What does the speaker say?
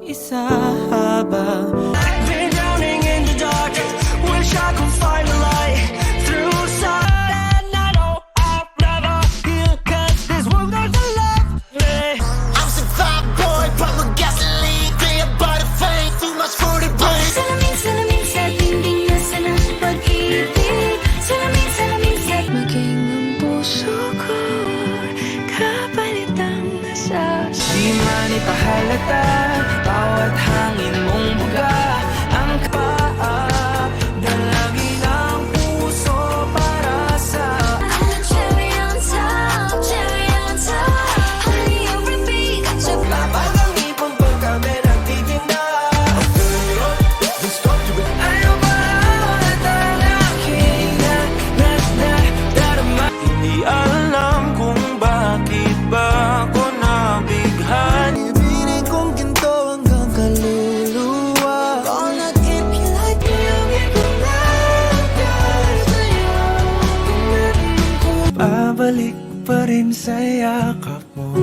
isa habang I've been drowning in the dark. Wish I could find a light through sight. And I know I'll never heal, 'cause this world doesn't love me. I'm some fat boy, pump of gasoline. Clear by the fame, too much for the brain. Salamin, salamin sa dingding na sa ng pag-ibig. Salamin, salamin sa maging ang puso ko. Kapalitang nasa di man ipahalata. Bawat hangin mong buga ang kapaa. Dalagi ng puso para sa I'm the cherry on top, cherry on top. Honey, on repeat, got your Parang ipon pag kami nagtitinda. Ayaw ba at ang aking darama? Hindi alam kung bakit ba ako nabighan. Ibigin kong ginto hanggang kaluluwa. gonna keep you like me. I'll be Babalik pa rin sa yakap mo.